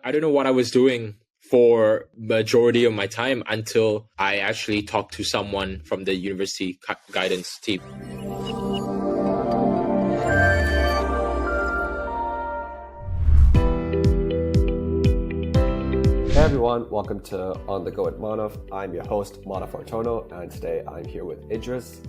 I don't know what I was doing for majority of my time until I actually talked to someone from the university guidance team. Hey everyone, welcome to On The Go with Manav. I'm your host, Manav, and today I'm here with Idris.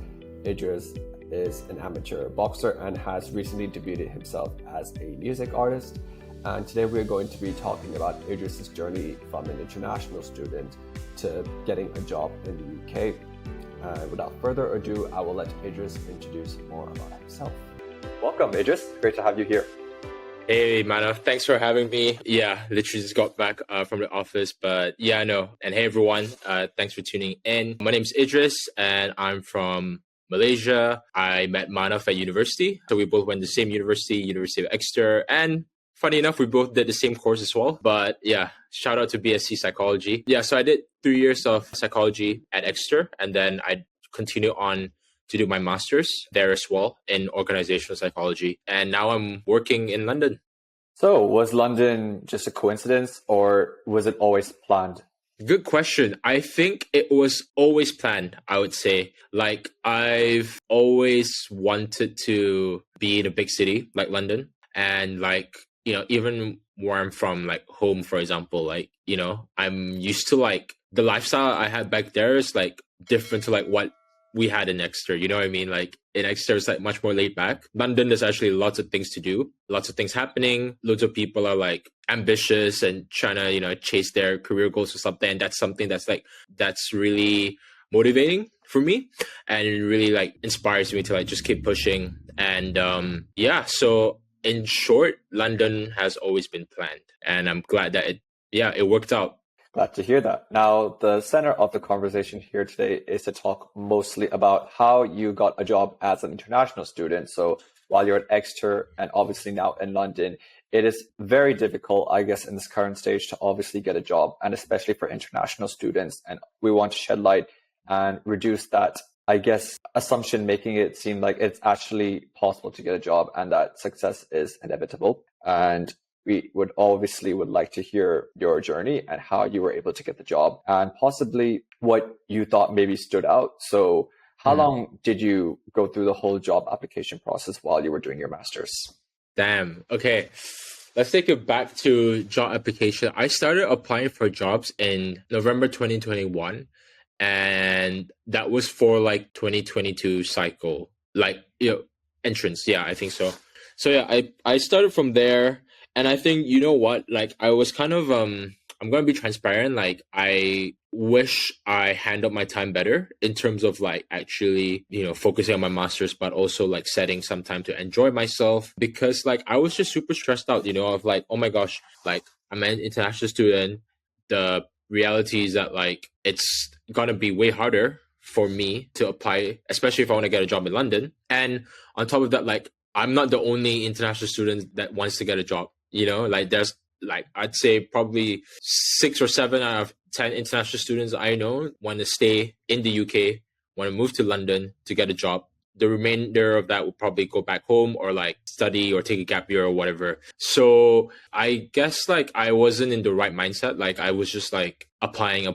Idris is an amateur boxer and has recently debuted himself as a music artist. And today we're going to be talking about Idris's journey from an international student to getting a job in the UK. And without further ado, I will let Idris introduce more about himself. Welcome, Idris. Great to have you here. Hey, Manav. Thanks for having me. Yeah, literally just got back from the office, but yeah, I know. And hey, everyone. Thanks for tuning in. My name's Idris, and I'm from Malaysia. I met Manav at university. So we both went to the same university, University of Exeter, and funny enough, we both did the same course as well. But yeah, shout out to BSc Psychology. Yeah, so I did 3 years of psychology at Exeter, and then I continued on to do my master's there as well in organizational psychology. And now I'm working in London. So was London just a coincidence or was it always planned? Good question. I think it was always planned, I would say. Like, I've always wanted to be in a big city like London. And like, you know, even where I'm from, like home, for example, like, you know, I'm used to like the lifestyle I had back there is like different to like what we had in Exeter, you know what I mean? Like in Exeter, it's like much more laid back. London, there's actually lots of things to do, lots of things happening. Loads of people are like ambitious and trying to, you know, chase their career goals or something. And that's something that's like, that's really motivating for me and it really like inspires me to like just keep pushing. And yeah, so in short, London has always been planned and I'm glad that it worked out. Glad to hear that. Now, the center of the conversation here today is to talk mostly about how you got a job as an international student. So while you're at Exeter and obviously now in London, it is very difficult, I guess, in this current stage to obviously get a job, and especially for international students. And we want to shed light and reduce that, I guess, assumption, making it seem like it's actually possible to get a job and that success is inevitable. And we would like to hear your journey and how you were able to get the job and possibly what you thought maybe stood out. So how long did you go through the whole job application process while you were doing your master's? Damn. Okay. Let's take it back to job application. I started applying for jobs in November 2021 and that was for like 2022 cycle, like, you know, entrance. Yeah, I think so. So yeah, I started from there. And I think, you know what, like I was kind of, I'm going to be transparent. Like I wish I handled my time better in terms of like actually, you know, focusing on my master's, but also like setting some time to enjoy myself because like I was just super stressed out, you know, of like, oh my gosh, like I'm an international student. The reality is that like, it's going to be way harder for me to apply, especially if I want to get a job in London. And on top of that, like, I'm not the only international student that wants to get a job. You know, like there's like, I'd say probably 6 or 7 out of 10 international students I know want to stay in the UK, want to move to London to get a job. The remainder of that will probably go back home or like study or take a gap year or whatever. So I guess like I wasn't in the right mindset. Like I was just like applying.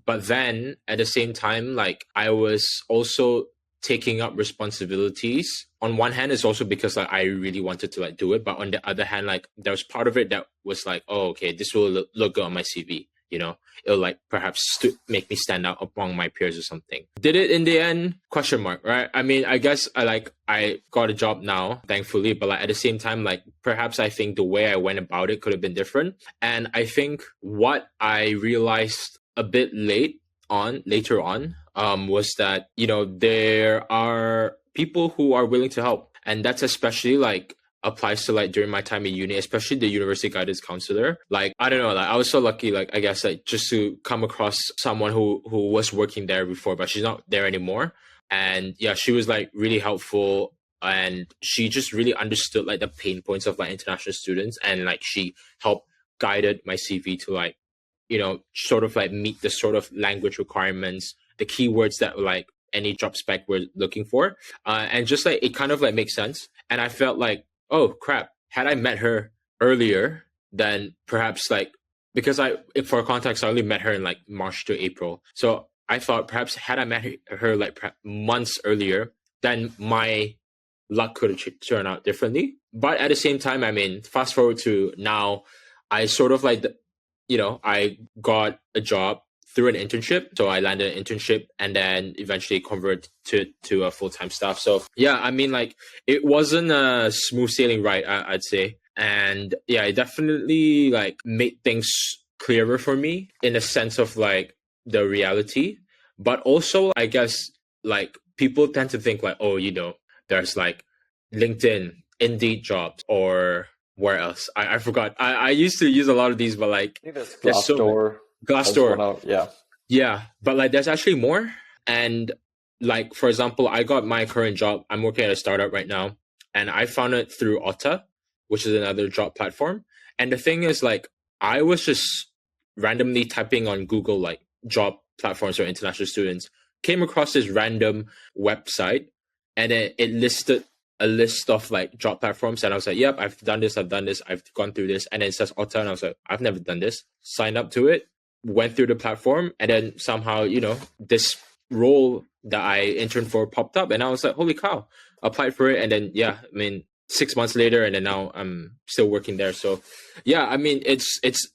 But then at the same time, like I was also taking up responsibilities. On one hand, it's also because like I really wanted to like do it, but on the other hand, like there was part of it that was like, oh, okay, this will look good on my CV. You know, it'll like perhaps make me stand out among my peers or something. Did it in the end? Question mark, right? I mean, I guess I got a job now, thankfully, but like at the same time, like perhaps I think the way I went about it could have been different. And I think what I realized a bit later on, was that, you know, there are people who are willing to help. And that's especially like applies to like during my time in uni, especially the university guidance counselor. Like, I don't know, like I was so lucky, like I guess like just to come across someone who was working there before, but she's not there anymore. And yeah, she was like really helpful. And she just really understood like the pain points of like international students. And like she helped guided my CV to like, you know, sort of like meet the sort of language requirements, the keywords that like any job spec we're looking for. And just like, it kind of like makes sense. And I felt like, oh crap, had I met her earlier, then perhaps like, because for context, I only met her in like March to April. So I thought perhaps had I met her like months earlier, then my luck could have turned out differently. But at the same time, I mean, fast forward to now, I sort of like, I got a job through an internship. So I landed an internship and then eventually converted to a full-time staff. So yeah, I mean, like, it wasn't a smooth sailing ride, I'd say. And yeah, it definitely like made things clearer for me in a sense of like the reality. But also, I guess, like, people tend to think like, oh, there's like LinkedIn, Indeed jobs, or where else? I forgot. I used to use a lot of these, but like, I think there's there's so many. Glassdoor. Glassdoor. Yeah. Yeah, but like there's actually more. And like, for example, I got my current job. I'm working at a startup right now, and I found it through Otta, which is another job platform. And the thing is, like, I was just randomly typing on Google like job platforms for international students, came across this random website, and it listed a list of like job platforms, and I was like, yep, I've done this, I've gone through this, and then it says Otta, and I was like, I've never done this. Signed up to it, went through the platform, and then somehow, this role that I interned for popped up, and I was like, holy cow, applied for it. And then, yeah, I mean, 6 months later, and then now I'm still working there. So yeah, I mean, it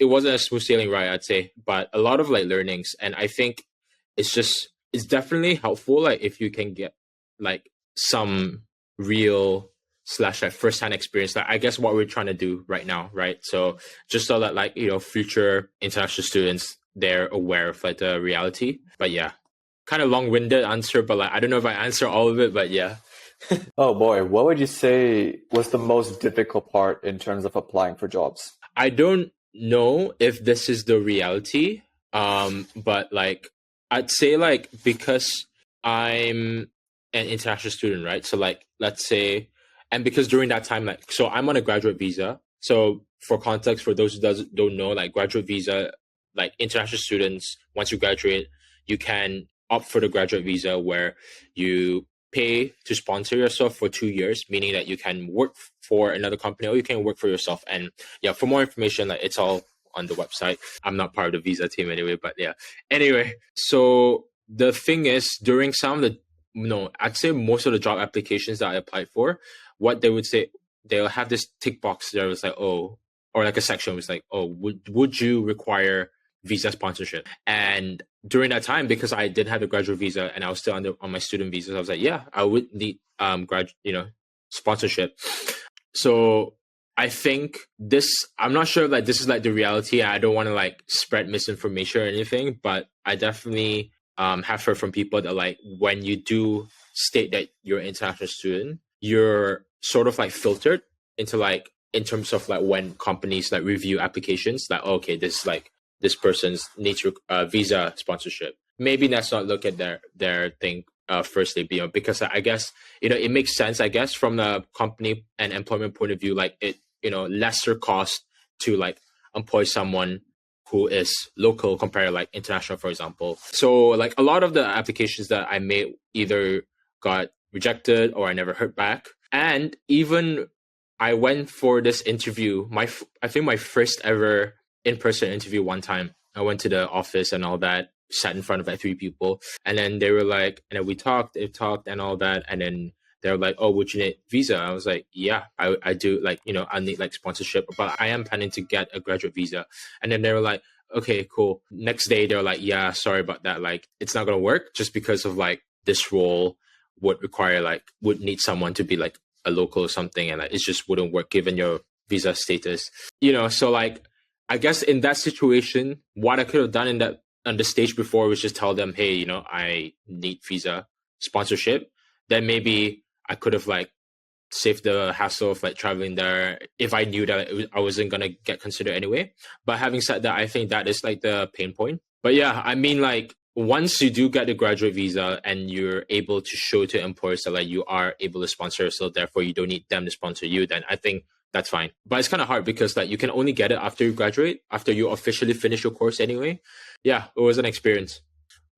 wasn't a smooth sailing ride, I'd say, but a lot of like learnings. And I think it's definitely helpful, like, if you can get like some real / like first-hand experience, like I guess what we're trying to do right now, right? So just so that like, future international students, they're aware of like the reality. But yeah, kind of long-winded answer, but like I don't know if I answer all of it, but yeah. Oh boy, what would you say was the most difficult part in terms of applying for jobs? I don't know if this is the reality, but like I'd say, like, because I'm an international student, right? So like, let's say, and because during that time, like, so I'm on a graduate visa. So for context, for those who don't know, like, graduate visa, like, international students, once you graduate, you can opt for the graduate visa where you pay to sponsor yourself for 2 years, meaning that you can work for another company or you can work for yourself. And yeah, for more information, like, it's all on the website. I'm not part of the visa team anyway, but yeah. Anyway, so the thing is, during some of the, I'd say most of the job applications that I applied for, what they would say, they'll have this tick box that was like, oh, or like a section was like, oh, would you require visa sponsorship? And during that time, because I did have a graduate visa and I was still on my student visa, I was like, yeah, I would need sponsorship. So I think I'm not sure if like this is like the reality. I don't want to like spread misinformation or anything, but I definitely have heard from people that like when you do state that you're an international student, you're sort of like filtered into like, in terms of like when companies like review applications, like, okay, this is like this person's needs visa sponsorship. Maybe let's not look at their thing firstly, because I guess it makes sense, I guess, from the company and employment point of view, like it lesser cost to like employ someone who is local compared to like international, for example. So like a lot of the applications that I made either got rejected or I never heard back. And even I went for this interview, I think my first ever in-person interview one time. I went to the office and all that, sat in front of like 3 people, and then they were like, and then they talked and all that, and then they were like, oh, would you need visa? I was like, yeah, I do, like, I need like sponsorship, but I am planning to get a graduate visa. And then they were like, okay, cool. Next day they were like, yeah, sorry about that, like it's not gonna work just because of like this role would need someone to be like a local or something, and like it just wouldn't work given your visa status. So like, I guess in that situation, what I could have done on the stage before was just tell them, hey, I need visa sponsorship. Then maybe I could have like saved the hassle of like traveling there if I knew that I wasn't gonna get considered anyway. But having said that, I think that is like the pain point. But yeah, I mean, like, once you do get the graduate visa and you're able to show to employers that like you are able to sponsor yourself, therefore you don't need them to sponsor you, then I think that's fine. But it's kind of hard because like you can only get it after you graduate, after you officially finish your course anyway. Yeah, it was an experience.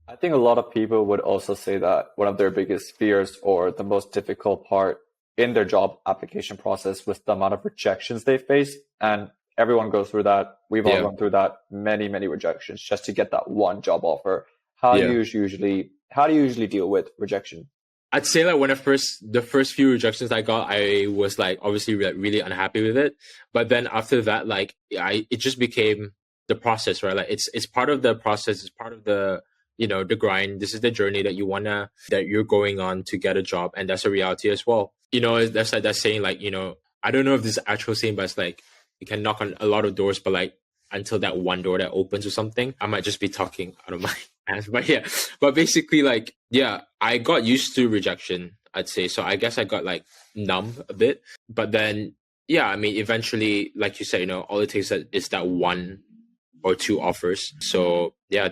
I think a lot of people would also say that one of their biggest fears or the most difficult part in their job application process was the amount of rejections they face. And everyone goes through that. We've all Yeah. gone through that, many, many rejections just to get that one job offer. Yeah. How do you usually deal with rejection? I'd say like the first few rejections I got, I was like obviously really unhappy with it. But then after that, like it just became the process, right? Like it's part of the process. It's part of the the grind. This is the journey that you're going on to get a job, and that's a reality as well. That's like that saying, like I don't know if this is actual saying, but it's like you can knock on a lot of doors, but like until that one door that opens or something, I might just be talking out of my ass. But yeah, but basically, like, yeah, I got used to rejection, I'd say. So I guess I got like numb a bit. But then, yeah, I mean, eventually, like you said, all it takes is that one or two offers. So yeah,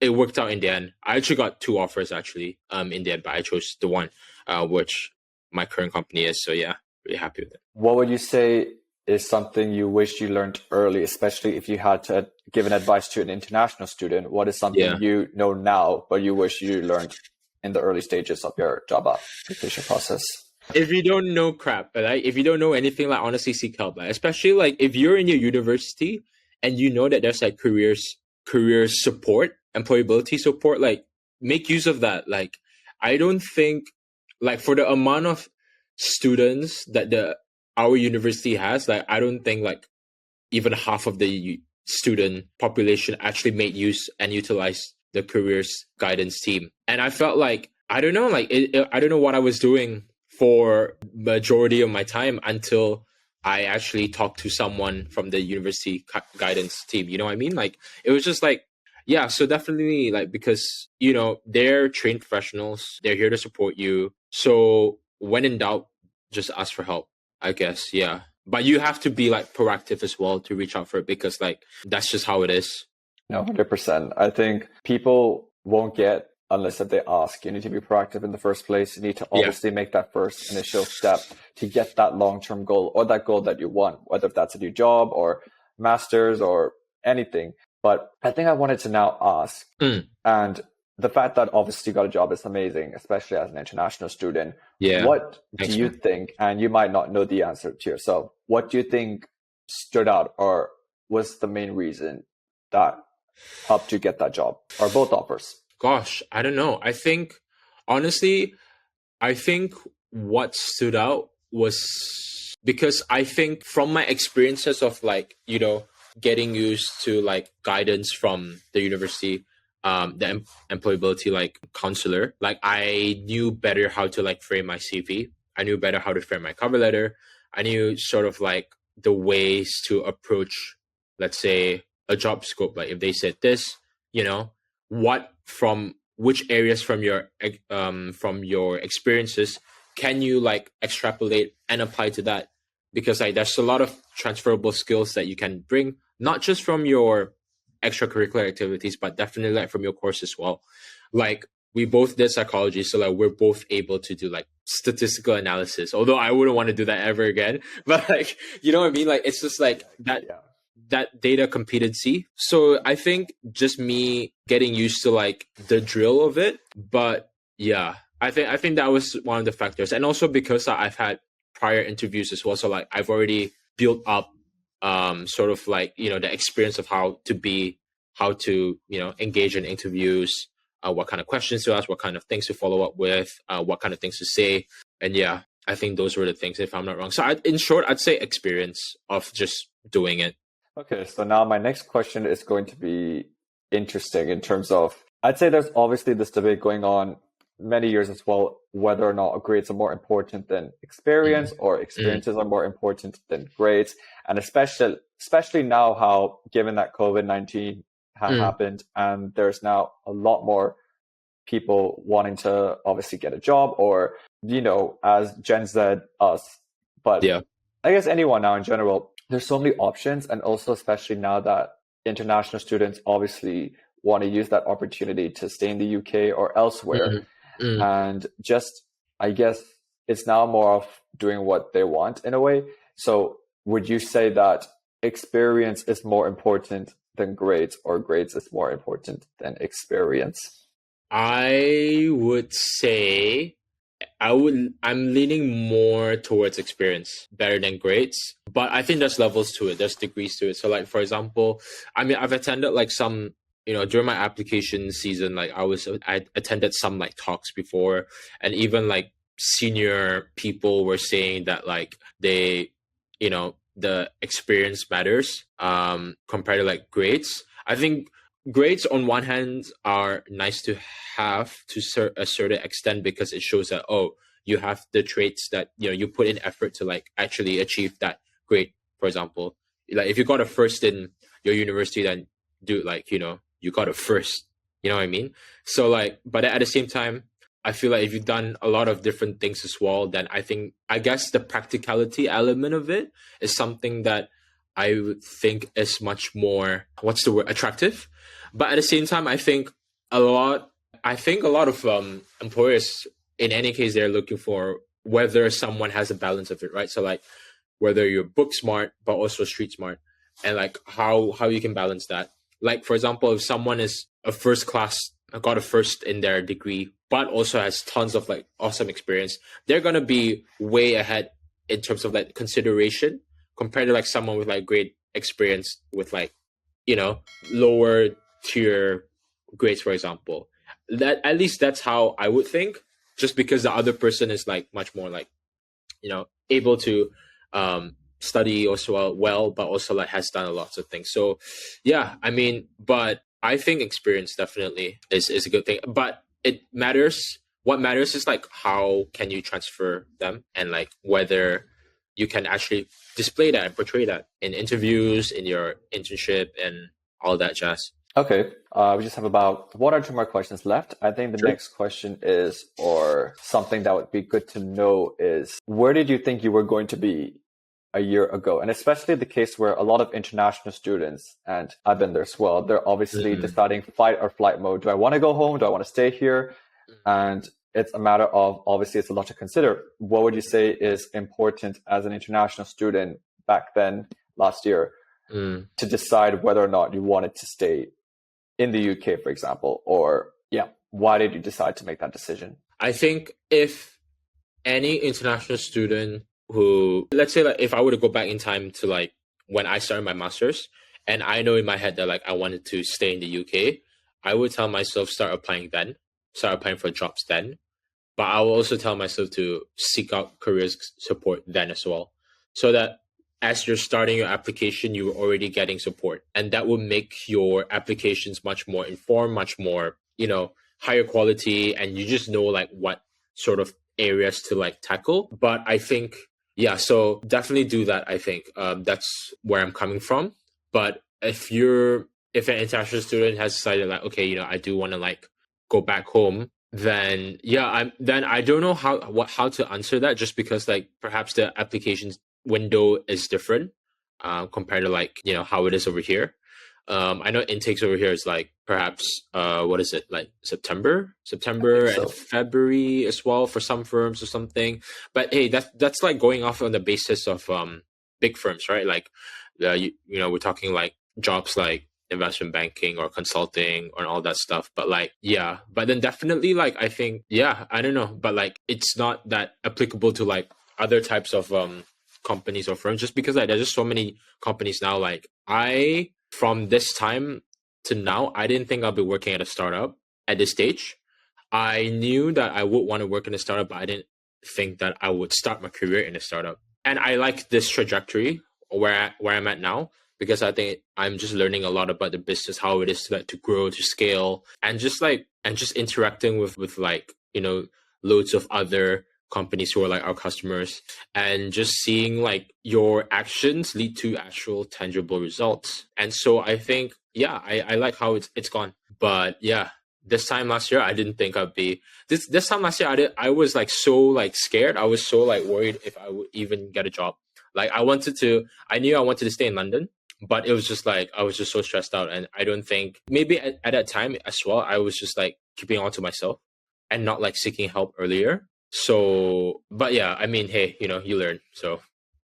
it worked out in the end. I actually got two offers actually, in the end, but I chose the one, which my current company is. So yeah, really happy with it. What would you say is something you wish you learned early, especially if you had to give an advice to an international student? What is something Yeah. you know now, but you wish you learned in the early stages of your job application process? If you don't know crap, like if you don't know anything, like honestly seek help. Like especially like if you're in your university and you know that there's like career support, employability support, like make use of that. Like I don't think like for the amount of students that our university has, like I don't think like even half of the student population actually made use and utilized the careers guidance team. And I felt like I don't know, like I don't know what I was doing for majority of my time until I actually talked to someone from the university guidance team. You know what I mean? Like it was just like, yeah. So definitely, like because they're trained professionals, they're here to support you. So when in doubt, just ask for help, I guess. Yeah. But you have to be like proactive as well to reach out for it because like that's just how it is. No, 100%. I think people won't get unless that they ask. You need to be proactive in the first place. You need to obviously make that first initial step to get that long-term goal or that goal that you want, whether that's a new job or masters or anything. But I think I wanted to now ask, and the fact that obviously you got a job is amazing, especially as an international student. Yeah. What Thanks, do you man. think, and you might not know the answer to yourself, what do you think stood out or was the main reason that helped you get that job or both offers? Gosh, I don't know. Honestly, I think what stood out was because I think from my experiences of like, getting used to like guidance from the university, the employability like counselor, like I knew better how to like frame my CV. I knew better how to frame my cover letter. I knew sort of like the ways to approach, let's say, a job scope. Like if they said this, what from which areas from your experiences can you like extrapolate and apply to that, because like there's a lot of transferable skills that you can bring, not just from your extracurricular activities but definitely like from your course as well. Like we both did psychology, so like we're both able to do like statistical analysis, although I wouldn't want to do that ever again. But like you know what I mean, like it's just like that Yeah. that data competency. So I think just me getting used to like the drill of it. But yeah, I think that was one of the factors. And also because I've had prior interviews as well. So like I've already built up sort of like, the experience of how to, engage in interviews, what kind of questions to ask, what kind of things to follow up with, what kind of things to say. And yeah, I think those were the things, if I'm not wrong. So in short, I'd say experience of just doing it. Okay, so now my next question is going to be interesting in terms of, I'd say there's obviously this debate going on many years as well, whether or not grades are more important than experience or experiences are more important than grades. And especially now how, given that COVID-19 happened and there's now a lot more people wanting to obviously get a job or, as Gen Z, us, but Yeah. I guess anyone now in general, there's so many options. And also, especially now that international students obviously want to use that opportunity to stay in the UK or elsewhere. And just, I guess it's now more of doing what they want in a way. So would you say that experience is more important than grades or grades is more important than experience? I would say I'm leaning more towards experience better than grades, but I think there's levels to it. There's degrees to it. So like, for example, I mean, I've attended like some, during my application season, like I attended some like talks before, and even like senior people were saying that like the experience matters, compared to like grades. I think grades on one hand are nice to have to a certain extent because it shows that, oh, you have the traits that you put in effort to like actually achieve that grade. For example, like if you got a first in your university, then do like you got a first, you know what I mean? So like, but at the same time, I feel like if you've done a lot of different things as well, then I guess the practicality element of it is something that I would think is much more, what's the word, attractive. But at the same time, I think a lot of employers, in any case, they're looking for whether someone has a balance of it, right? So like whether you're book smart but also street smart, and like how you can balance that. Like for example, if someone is a first class, got a first in their degree, but also has tons of like awesome experience, they're gonna be way ahead in terms of like consideration compared to like someone with like great experience with like lower tier grades, for example. That, at least that's how I would think, just because the other person is like much more like able to study also well, but also like has done lots of things. So yeah, I mean, but I think experience definitely is a good thing, but it matters. What matters is like how can you transfer them, and like whether you can actually display that and portray that in interviews, in your internship, and all that jazz. Okay, we just have about one or two more questions left. I think the Sure. next question is, or something that would be good to know is, where did you think you were going to be a year ago? And especially the case where a lot of international students, and I've been there as well, they're obviously deciding fight or flight mode. Do I want to go home? Do I want to stay here? And it's a matter of, obviously, it's a lot to consider. What would you say is important as an international student back then, last year, to decide whether or not you wanted to stay in the UK, for example? Or why did you decide to make that decision? I think if any international student who, let's say like if I were to go back in time to like when I started my master's, and I know in my head that like I wanted to stay in the UK, I would tell myself start applying for jobs then. But I will also tell myself to seek out careers support then as well, so that as you're starting your application, you're already getting support, and that will make your applications much more informed, much more higher quality, and you just know like what sort of areas to like tackle. But I think so definitely do that. I think that's where I'm coming from. But if an international student has decided like, okay, I do want to like go back home, then I don't know how to answer that, just because like perhaps the applications window is different compared to like how it is over here. I know intakes over here is like perhaps what is it, like September So and February as well for some firms or something. But hey, that's like going off on the basis of big firms, right? Like we're talking like jobs like investment banking or consulting or all that stuff. But like but then definitely like I think I don't know, but like it's not that applicable to like other types of companies or firms, just because like there's just so many companies now. Like from this time to now, I didn't think I'll be working at a startup at this stage. I knew that I would want to work in a startup, but I didn't think that I would start my career in a startup. And I like this trajectory where I'm at now, because I think I'm just learning a lot about the business, how it is to grow, to scale, and just interacting with like loads of other companies who are like our customers, and just seeing like your actions lead to actual tangible results. And so I think I like how it's gone. But this time last year I didn't think I'd be this time last year. I was like so like scared. I was so like worried if I would even get a job. Like I knew I wanted to stay in London, but it was just like I was just so stressed out. And I don't think, maybe at that time as well, I was just like keeping on to myself and not like seeking help earlier. So, but I mean, hey, you learn. So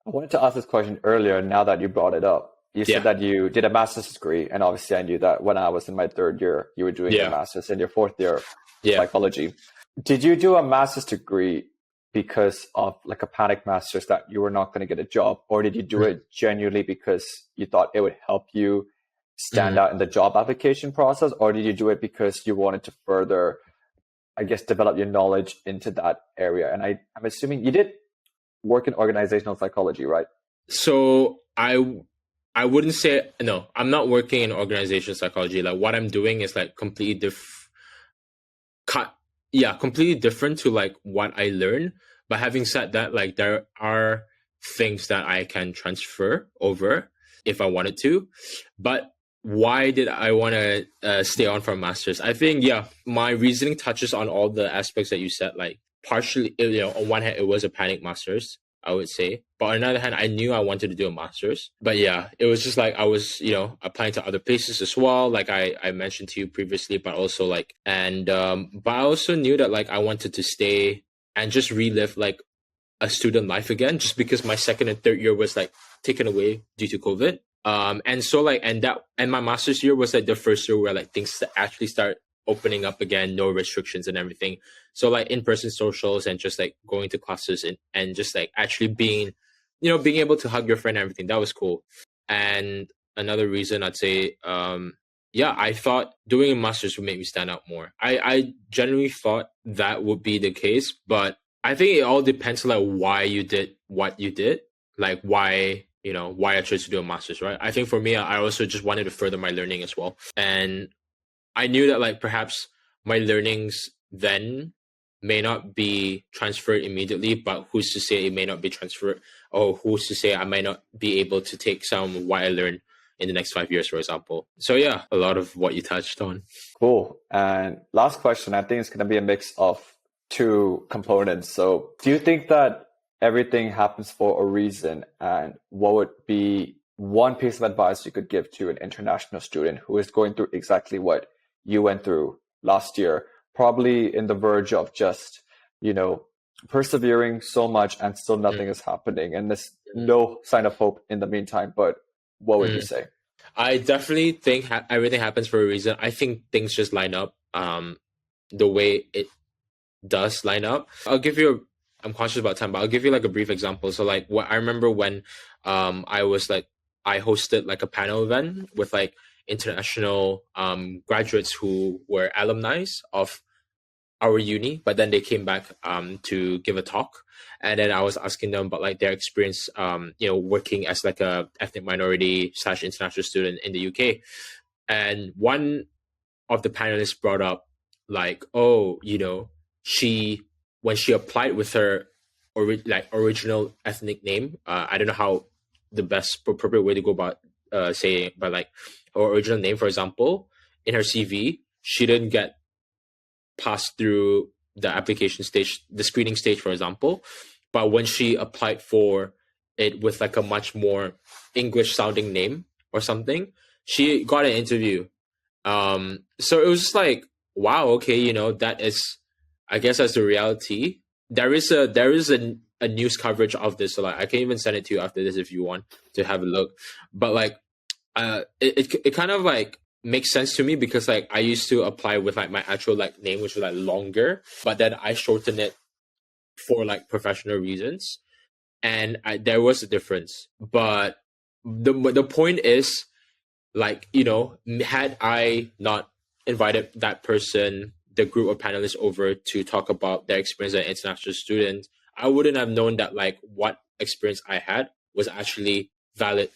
I wanted to ask this question earlier. Now that you brought it up, you said that you did a master's degree, and obviously I knew that when I was in my third year, you were doing a master's in your fourth year psychology. Did you do a master's degree because of like a panic masters that you were not going to get a job, or did you do it genuinely because you thought it would help you stand Mm. out in the job application process, or did you do it because you wanted to further, I guess, develop your knowledge into that area? And I'm assuming you did work in organizational psychology, right? So I wouldn't say no. I'm not working in organizational psychology. Like what I'm doing is like cut yeah, completely different to like what I learned. But having said that, like there are things that I can transfer over if I wanted to. But why did I want to stay on for a master's? I think yeah, my reasoning touches on all the aspects that you said. Like partially, on one hand, it was a panic master's, I would say. But on the other hand, I knew I wanted to do a master's. But yeah, it was just like I was, applying to other places as well, like I mentioned to you previously, but also like, and, but I also knew that like I wanted to stay and just relive like a student life again, just because my second and third year was like taken away due to COVID. And so like, and my master's year was like the first year where like things actually start opening up again, no restrictions and everything. So like in-person socials and just like going to classes and just like actually being able to hug your friend and everything, that was cool. And another reason I'd say, yeah, I thought doing a master's would make me stand out more. I genuinely thought that would be the case, but I think it all depends on like why you did what you did, like why I chose to do a master's, right? I think for me, I also just wanted to further my learning as well. And I knew that like perhaps my learnings then may not be transferred immediately, but who's to say it may not be transferred, or who's to say I might not be able to take some of what I learned in the next 5 years, for example. So yeah, a lot of what you touched on. Cool. And last question, I think it's going to be a mix of two components. So do you think that everything happens for a reason? And what would be one piece of advice you could give to an international student who is going through exactly what you went through last year, probably in the verge of just, persevering so much and still nothing is happening and there's no sign of hope in the meantime? But what would you say? I definitely think everything happens for a reason. I think things just line up the way it does line up. I'm conscious about time, but I'll give you like a brief example. So like what I remember when I hosted like a panel event with like international graduates who were alumni of our uni, but then they came back to give a talk, and then I was asking them about like their experience working as like a ethnic minority / international student in the UK. And one of the panelists brought up like, oh, she, when she applied with her original ethnic name, I don't know how the best appropriate way to go about saying, but like her original name, for example, in her CV, she didn't get passed through the application stage, the screening stage, for example. But when she applied for it with like a much more English sounding name or something, she got an interview. So it was just like, wow, okay, that is, I guess that's the reality. There is a news coverage of this, so like I can even send it to you after this if you want to have a look. But like, it kind of like makes sense to me because like I used to apply with like my actual like name, which was like longer, but then I shortened it for like professional reasons, and there was a difference. But the point is, like, had I not invited that person, the group of panelists, over to talk about their experience as an international student, I wouldn't have known that like what experience I had was actually valid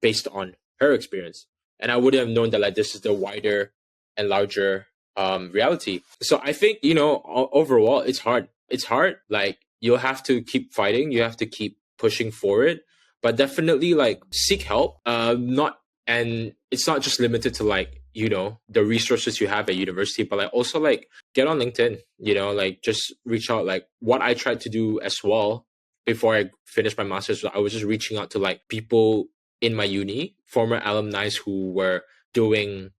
based on her experience. And I wouldn't have known that like this is the wider and larger reality. So I think, overall it's hard. It's hard. Like you'll have to keep fighting. You have to keep pushing for it. But definitely like seek help. And it's not just limited to like, the resources you have at university, but like also like get on LinkedIn, like just reach out. Like what I tried to do as well before I finished my master's, I was just reaching out to like people in my uni, former alumni who were doing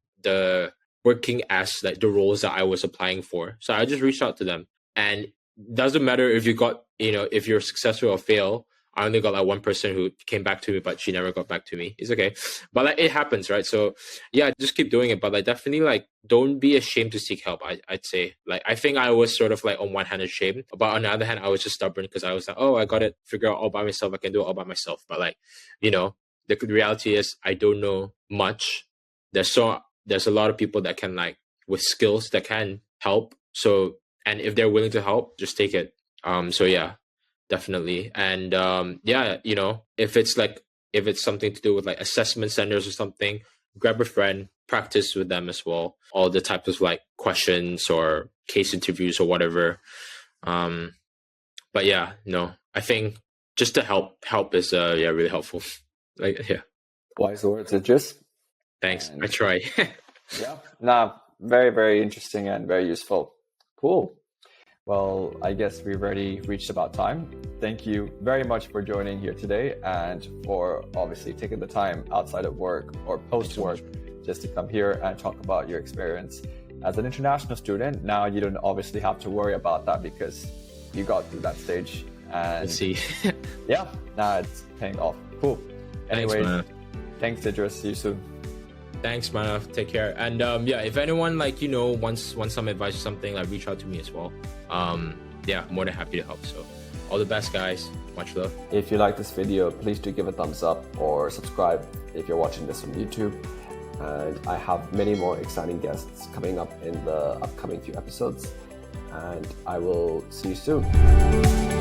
working as like the roles that I was applying for. So I just reached out to them, and doesn't matter if you got, if you're successful or fail, I only got like one person who came back to me, but she never got back to me. It's okay. But like it happens, right? So yeah, just keep doing it. But like definitely like don't be ashamed to seek help. I'd say. Like I think I was sort of like on one hand ashamed, but on the other hand, I was just stubborn because I was like, oh, I got it figured out all by myself. I can do it all by myself. But like, you know, the reality is I don't know much. There's a lot of people that can like with skills that can help. So and if they're willing to help, just take it. So yeah, definitely. And yeah, you know, if it's something to do with like assessment centers or something, grab a friend, practice with them as well. All the types of like questions or case interviews or whatever. But yeah, no, I think just to help is yeah, really helpful. Like yeah. Wise words, Idris. Thanks. And I try. yeah, nah, very, very interesting and very useful. Cool. Well, I guess we've already reached about time. Thank you very much for joining here today and for obviously taking the time outside of work or post work just to come here and talk about your experience as an international student. Now you don't obviously have to worry about that because you got through that stage. And Let's see. yeah, now it's paying off. Cool. Anyway, thanks, Idris. See you soon. Thanks, Manav. Take care. And yeah, if anyone like you know wants some advice or something, like reach out to me as well. Yeah, more than happy to help. So all the best, guys. Much love. If you like this video, please do give a thumbs up or subscribe if you're watching this on YouTube. And I have many more exciting guests coming up in the upcoming few episodes. And I will see you soon.